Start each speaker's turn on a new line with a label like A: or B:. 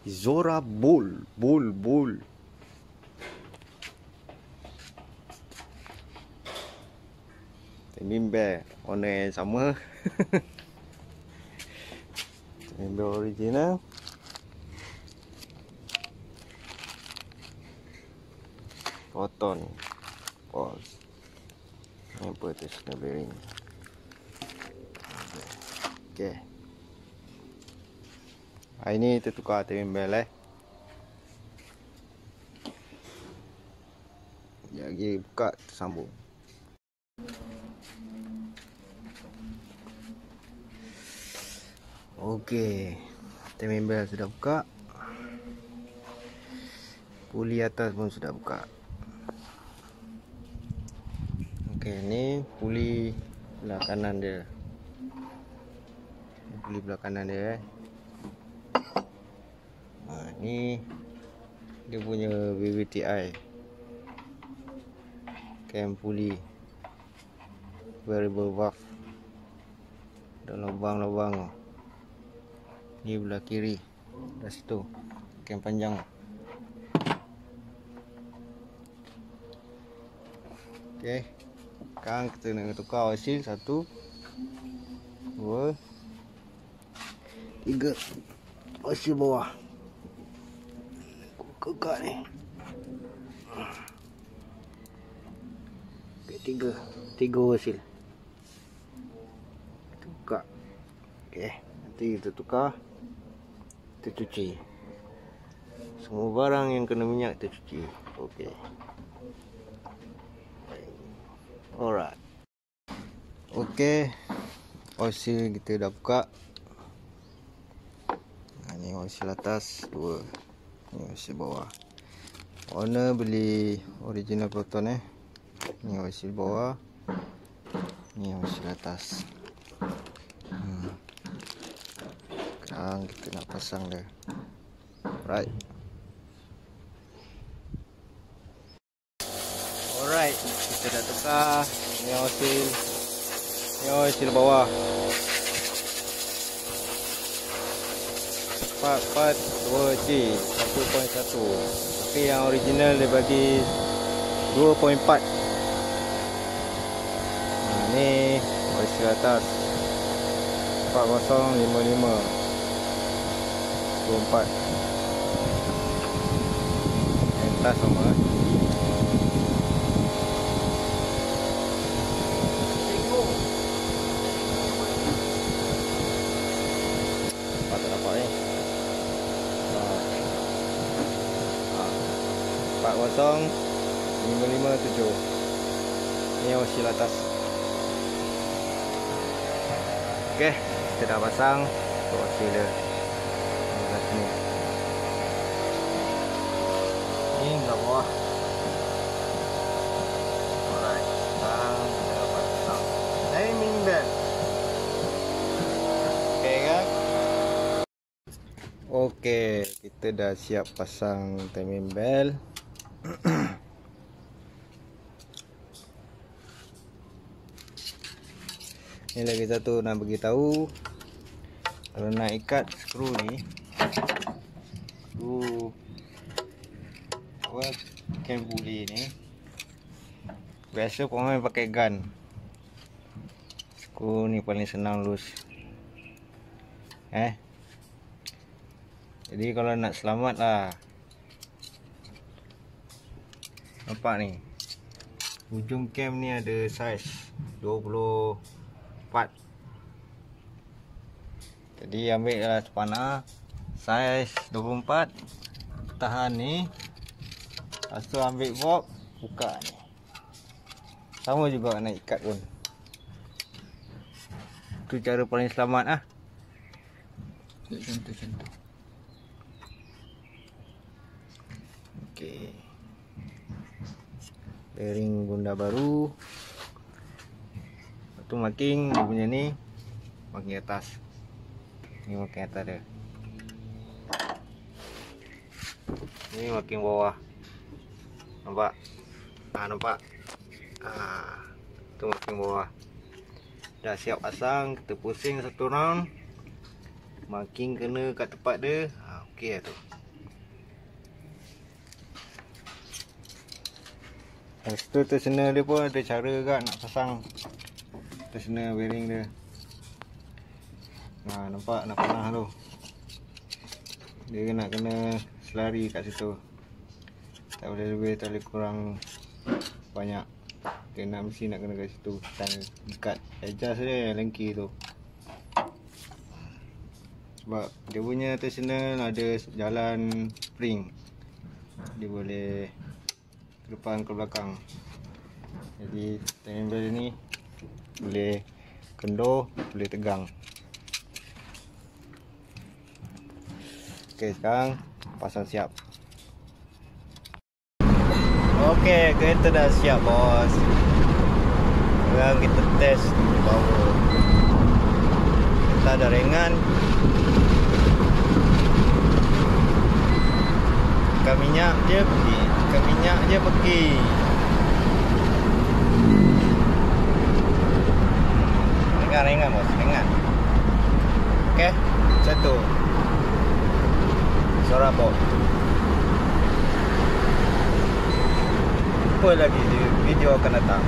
A: Zora Bull. Timing bell warna yang sama. Timing bell original. Cotton balls. Ini apa tu snap bearing. Okay. Hari ni kita tukar timing bell Lagi buka tersambung. Okey, timing bell sudah buka. Puli atas pun sudah buka. Okey, ni puli belah kanan dia. Puli belah kanan dia ni dia punya VVTi. Cam puli variable valve. Ada lubang-lubang tu. Ni belah kiri. Dah situ. Cam panjang. Okey. Sekarang kita nak tukar oil seal. 1 2 3. Oil seal bawah. Kekak ni. Okey, 3 oil seal. Tukar. Okey, nanti kita tukar. Kita cuci. Semua barang yang kena minyak kita cuci. Okey. Alright. Okey. Oil seal kita dah buka. Ni oil seal atas 2. Ni oil seal bawah. Owner beli original Proton Ni oil seal bawah. Ni oil seal atas. Sekarang kita nak pasang dia. Right. Alright, kita dah tukar. Ni oil seal. Ni oil seal bawah. 442G 1.1. Tapi yang original dia bagi 2.4. Ni oil seal atas 4055 24. Yang atas sama. Patut dapat ni. 40557. Ni oil seal atas. Okey, kita dah pasang oil seal dia. Ni belah bawah. Alright, sekarang kita dah pasang timing bell. Okey kan? Okey, kita dah siap pasang timing bell. Ni lagi satu nak bagi tahu, kalau nak ikat skru ni, skru cam puli ni, biasa pemain pakai gun. Skru ni paling senang loose. Jadi kalau nak selamat lah, nampak ni, hujung cam ni ada saiz 24. Jadi ambil lah spanner saiz 24, tahan ni. Lepas tu ambil bob, buka ni. Sama juga nak ikat pun. Tu cara paling selamat lah. Contoh. Okey. Bearing bunda baru. Lepas tu marking dia punya ni, marking atas. Ni marking atas dia. Ni marking bawah. Nampak? Nampak? Tu marking bawah. Dah siap pasang, kita pusing satu round. Marking kena kat tempat dia. Okey lah tu. Lepas tu tensioner dia pun ada cara juga nak pasang tensioner bearing dia. Nah, nampak nak panah tu. Dia nak kena selari kat situ. Tak boleh lebih, tak boleh kurang banyak. Dia nak mesti nak kena kat situ. Dan ikat adjust dia yang lengki tu. Sebab dia punya tensioner ada jalan spring. Dia boleh ke depan ke belakang. Jadi timing belt ni boleh kendor, boleh tegang. Okey, sekarang pasang siap. Okey, kereta dah siap bos. Sekarang kita test power. Kita ada ringan. Tekan minyak je pergi. Tekan minyak je pergi. Ringan bos, ringan. Okey, satu. Suara apa? Apa lagi di video akan datang.